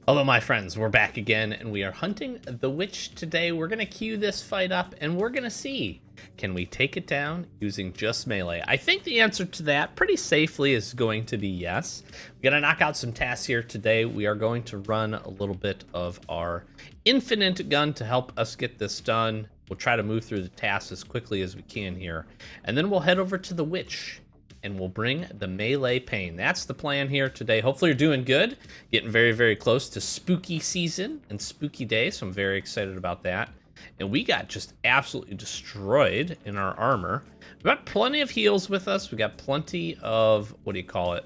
Hello, my friends. We're back again, and we are hunting the witch today. We're going to queue this fight up, and we're going to see, can we take it down using just melee? I think the answer to that pretty safely is going to be yes. We're going to knock out some tasks here today. We are going to run a little bit of our infinite gun to help us get this done. We'll try to move through the tasks as quickly as we can here, and then we'll head over to the witch and we'll bring the melee pain. That's the plan here today. Hopefully you're doing good. Getting very, very close to spooky season and spooky day, so I'm very excited about that. And we got just absolutely destroyed in our armor. We've got plenty of heals with us. We got plenty of, what do you call it?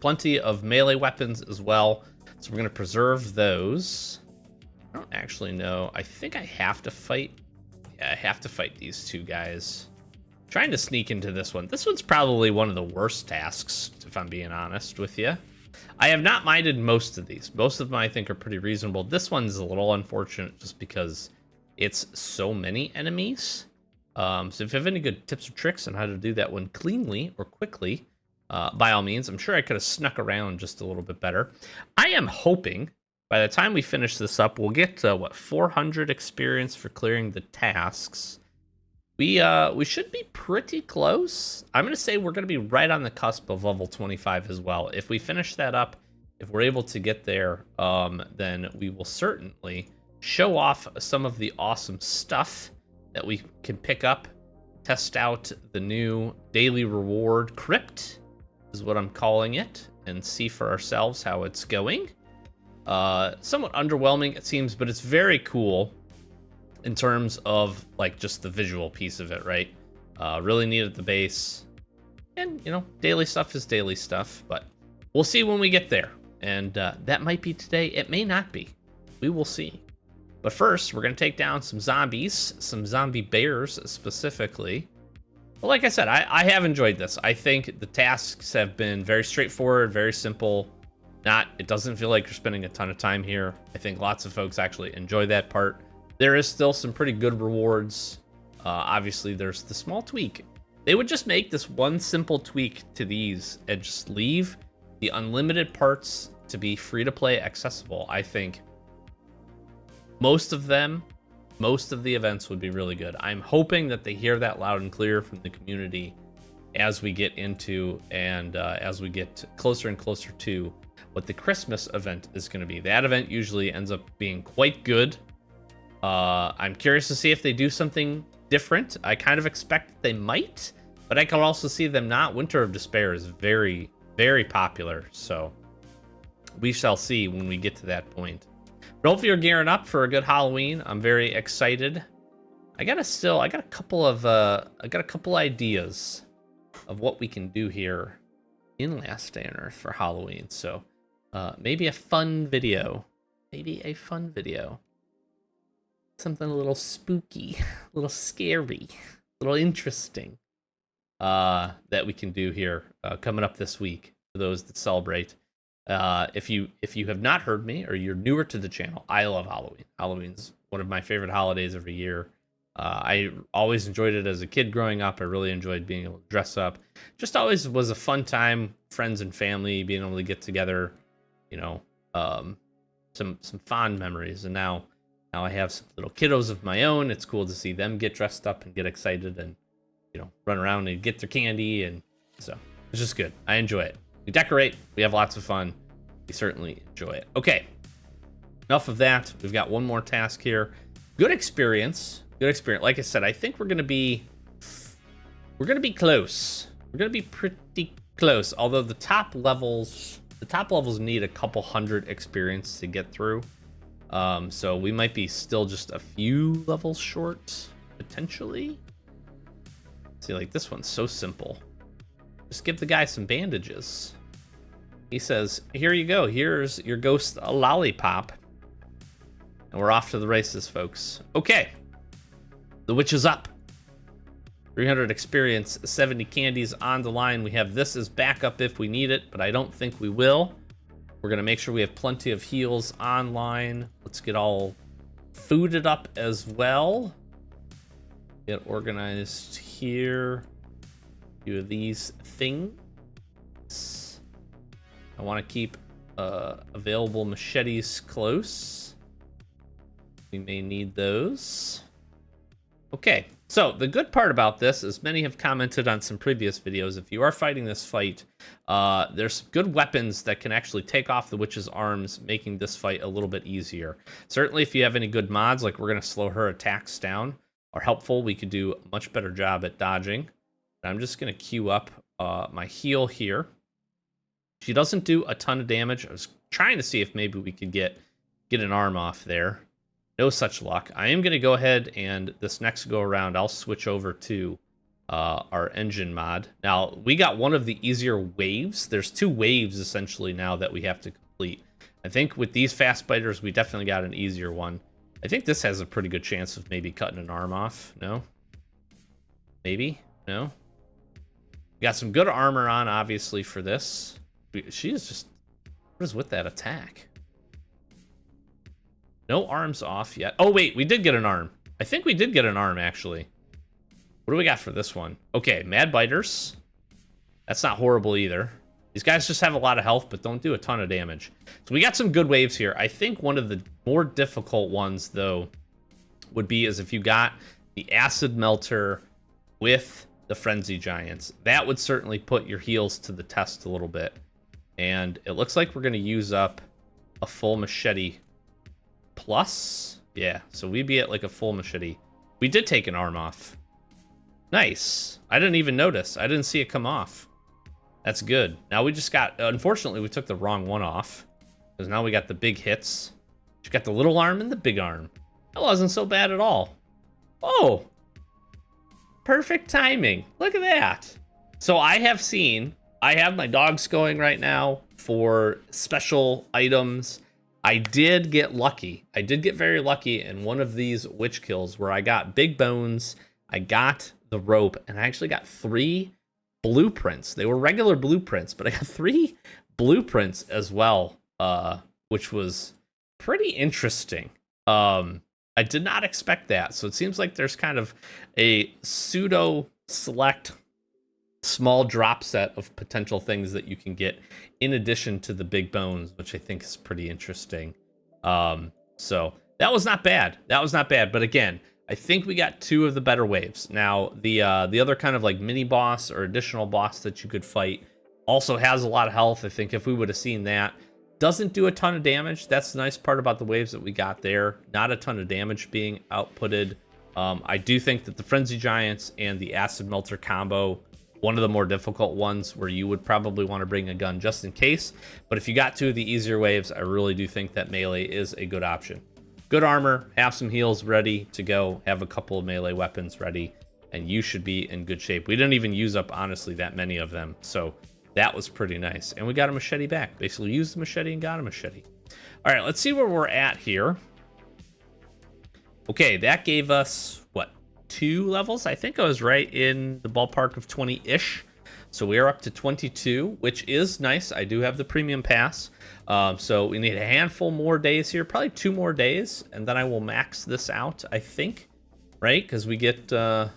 Plenty of melee weapons as well. So we're gonna preserve those. I don't actually know. I think I have to fight. Yeah, I have to fight these two guys. Trying to sneak into this one. This one's probably one of the worst tasks, if I'm being honest with you. I have not minded most of these. Most of them I think are pretty reasonable. This one's a little unfortunate just because it's so many enemies. So if you have any good tips or tricks on how to do that one cleanly or quickly, by all means, I'm sure I could have snuck around just a little bit better. I am hoping by the time we finish this up, we'll get, 400 experience for clearing the tasks. We should be pretty close. I'm going to say we're going to be right on the cusp of level 25 as well. If we finish that up, if we're able to get there, then we will certainly show off some of the awesome stuff that we can pick up. Test out the new daily reward crypt, is what I'm calling it, and see for ourselves how it's going. Somewhat underwhelming, it seems, but it's very cool in terms of like just the visual piece of it, right? Really neat at the base, and you know, daily stuff is daily stuff, but we'll see when we get there. And that might be today, it may not be, we will see. But first we're gonna take down some zombies, some zombie bears specifically. But like I said, I have enjoyed this. I think the tasks have been very straightforward, very simple. It doesn't feel like you're spending a ton of time here. I think lots of folks actually enjoy that part. There is still some pretty good rewards. Obviously, there's the small tweak. They would just make this one simple tweak to these and just leave the unlimited parts to be free to play accessible. I think most of the events would be really good. I'm hoping that they hear that loud and clear from the community as we get into and as we get closer and closer to what the Christmas event is going to be. That event usually ends up being quite good. I'm curious to see if they do something different. I kind of expect they might, but I can also see them not. Winter of Despair is very, very popular, so we shall see when we get to that point. But hopefully you're gearing up for a good Halloween. I'm very excited. I got a couple ideas of what we can do here in Last Day on Earth for Halloween. So maybe a fun video. Something a little spooky, a little scary, a little interesting that we can do here coming up this week for those that celebrate. If you have not heard me or you're newer to the channel, I love Halloween. Halloween's one of my favorite holidays every year. I always enjoyed it as a kid growing up. I really enjoyed being able to dress up. Just always was a fun time, friends and family being able to get together, you know, some fond memories. And now I have some little kiddos of my own. It's cool to see them get dressed up and get excited and, you know, run around and get their candy. And so it's just good. I enjoy it. We decorate. We have lots of fun. We certainly enjoy it. Okay. Enough of that. We've got one more task here. Good experience. Like I said, I think we're going to be close. We're going to be pretty close. Although the top levels need a couple hundred experience to get through. So we might be still just a few levels short, potentially. See, like this one's so simple. Just give the guy some bandages. He says, here you go. Here's your ghost lollipop. And we're off to the races, folks. Okay. The witch is up. 300 experience, 70 candies on the line. We have this as backup if we need it, but I don't think we will. We're going to make sure we have plenty of heals online. Let's get all fooded up as well. Get organized here. A few of these things. I want to keep available machetes close. We may need those. Okay, so the good part about this is many have commented on some previous videos. If you are fighting this fight, there's good weapons that can actually take off the witch's arms, making this fight a little bit easier. Certainly, if you have any good mods, like we're going to slow her attacks down, are helpful. We could do a much better job at dodging. And I'm just going to queue up my heal here. She doesn't do a ton of damage. I was trying to see if maybe we could get an arm off there. No such luck. I am going to go ahead and this next go around, I'll switch over to our engine mod. Now, we got one of the easier waves. There's 2 waves, essentially, now that we have to complete. I think with these fast biters, we definitely got an easier one. I think this has a pretty good chance of maybe cutting an arm off. No? Maybe? No? We got some good armor on, obviously, for this. She is just... What is with that attack? No arms off yet. Oh, wait, we did get an arm. I think we did get an arm, actually. What do we got for this one? Okay, Mad Biters. That's not horrible either. These guys just have a lot of health, but don't do a ton of damage. So we got some good waves here. I think one of the more difficult ones, though, would be as if you got the Acid Melter with the Frenzy Giants. That would certainly put your heals to the test a little bit. And it looks like we're going to use up a full machete plus. Yeah, so we'd be at like a full machete. We did take an arm off. Nice. I didn't even notice. I didn't see it come off. That's good. Now we just got... Unfortunately, we took the wrong one off. Because now we got the big hits. She got the little arm and the big arm. That wasn't so bad at all. Oh! Perfect timing. Look at that. So I have my dogs going right now for special items. I did get lucky. I did get very lucky in one of these witch kills where I got big bones, I got the rope, and I actually got 3 blueprints. They were regular blueprints, but I got 3 blueprints as well, which was pretty interesting. I did not expect that. So it seems like there's kind of a pseudo select small drop set of potential things that you can get in addition to the big bones, which I think is pretty interesting. So that was not bad. That was not bad. But again, I think we got 2 of the better waves. Now, the other kind of like mini boss or additional boss that you could fight also has a lot of health. I think if we would have seen that, doesn't do a ton of damage. That's the nice part about the waves that we got there. Not a ton of damage being outputted. I do think that the Frenzy Giants and the Acid Melter combo, one of the more difficult ones where you would probably want to bring a gun just in case. But if you got 2 of the easier waves, I really do think that melee is a good option. Good armor, have some heals ready to go, have a couple of melee weapons ready, and you should be in good shape. We didn't even use up, honestly, that many of them. So that was pretty nice. And we got a machete back. Basically used the machete and got a machete. All right, let's see where we're at here. Okay, that gave us, what, 2 levels? I think I was right in the ballpark of 20-ish. So we are up to 22, which is nice. I do have the premium pass. So we need a handful more days here, probably 2 more days, and then I will max this out, I think, right? Because we get, I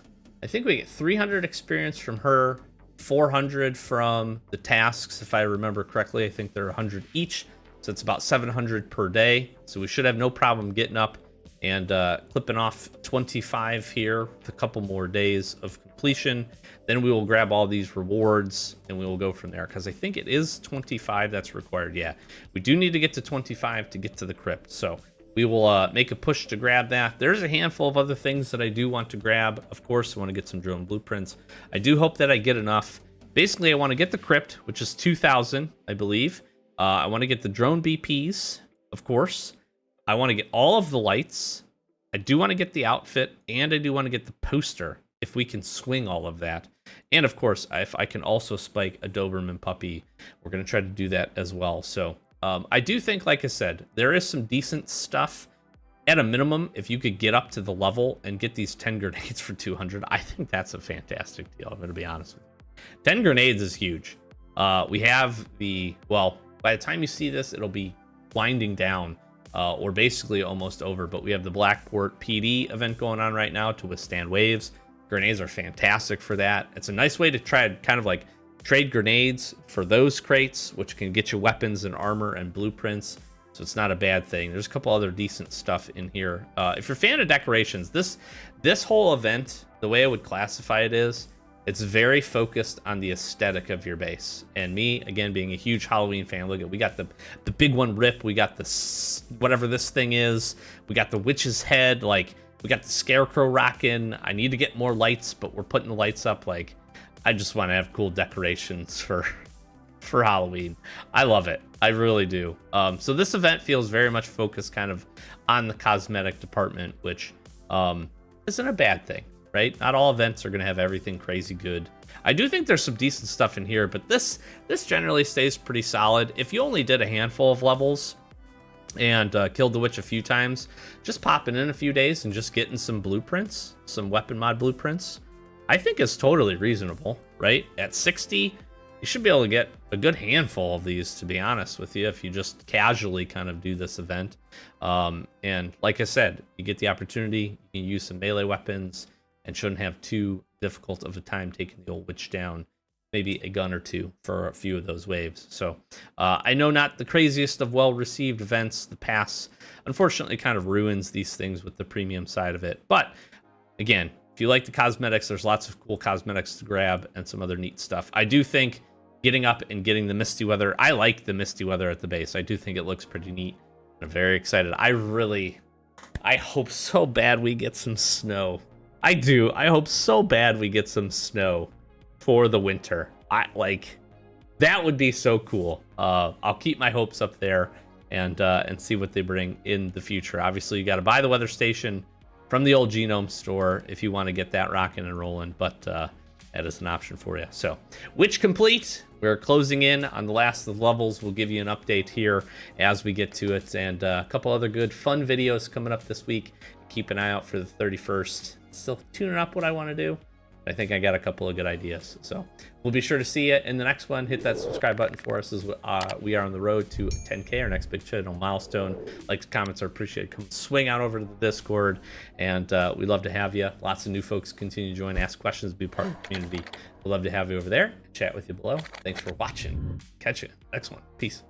think we get 300 experience from her, 400 from the tasks, if I remember correctly. I think they're 100 each, so it's about 700 per day. So we should have no problem getting up and clipping off 25 here with a couple more days of completion. Then we will grab all these rewards and we will go from there, because I think it is 25 that's required. Yeah, we do need to get to 25 to get to the crypt, so we will make a push to grab that. There's a handful of other things that I do want to grab. Of course, I want to get some drone blueprints. I do hope that I get enough. Basically, I want to get the crypt, which is 2,000, I believe. I want to get the drone BPs, of course. I want to get all of the lights. I do want to get the outfit, and I do want to get the poster, if we can swing all of that. And of course, if I can also spike a Doberman puppy, we're going to try to do that as well. So I do think, like I said, there is some decent stuff. At a minimum, if you could get up to the level and get these 10 grenades for 200, I think that's a fantastic deal. I'm going to be honest with you. 10 grenades is huge. We have the, well, by the time you see this, it'll be winding down. Or basically almost over, but we have the Blackport PD event going on right now to withstand waves. Grenades are fantastic for that. It's a nice way to try to kind of like trade grenades for those crates, which can get you weapons and armor and blueprints. So it's not a bad thing. There's a couple other decent stuff in here. If you're a fan of decorations, this whole event, the way I would classify it is, it's very focused on the aesthetic of your base. And me, again, being a huge Halloween fan, look at, we got the big one rip, we got this, whatever this thing is, we got the witch's head, like, we got the scarecrow rocking. I need to get more lights, but we're putting the lights up. Like, I just want to have cool decorations for Halloween. I love it. I really do. So this event feels very much focused kind of on the cosmetic department, which isn't a bad thing, right? Not all events are going to have everything crazy good. I do think there's some decent stuff in here, but this generally stays pretty solid. If you only did a handful of levels and killed the witch a few times, just popping in a few days and just getting some blueprints, some weapon mod blueprints, I think is totally reasonable, right? At 60, you should be able to get a good handful of these, to be honest with you, if you just casually kind of do this event. And like I said, you get the opportunity, you can use some melee weapons and shouldn't have too difficult of a time taking the old witch down. Maybe a gun or two for a few of those waves. So I know not the craziest of well-received events. The pass, unfortunately, kind of ruins these things with the premium side of it. But again, if you like the cosmetics, there's lots of cool cosmetics to grab and some other neat stuff. I do think getting up and getting the Misty Weather, I like the Misty Weather at the base. I do think it looks pretty neat. I'm very excited. I hope so bad we get some snow. I do. I hope so bad we get some snow for the winter. That would be so cool. I'll keep my hopes up there and see what they bring in the future. Obviously, you got to buy the weather station from the old Genome store if you want to get that rocking and rolling, but that is an option for you. So, Witch complete. We're closing in on the last of the levels. We'll give you an update here as we get to it, and a couple other good fun videos coming up this week. Keep an eye out for the 31st. Still tuning up what I want to do. I think I got a couple of good ideas. So we'll be sure to see you in the next one. Hit that subscribe button for us as we are on the road to 10K, our next big channel milestone. Likes, comments are appreciated. Come swing out over to the Discord, and we'd love to have you. Lots of new folks continue to join, ask questions, be part of the community. We'd love to have you over there. Chat with you below. Thanks for watching. Catch you next one. Peace.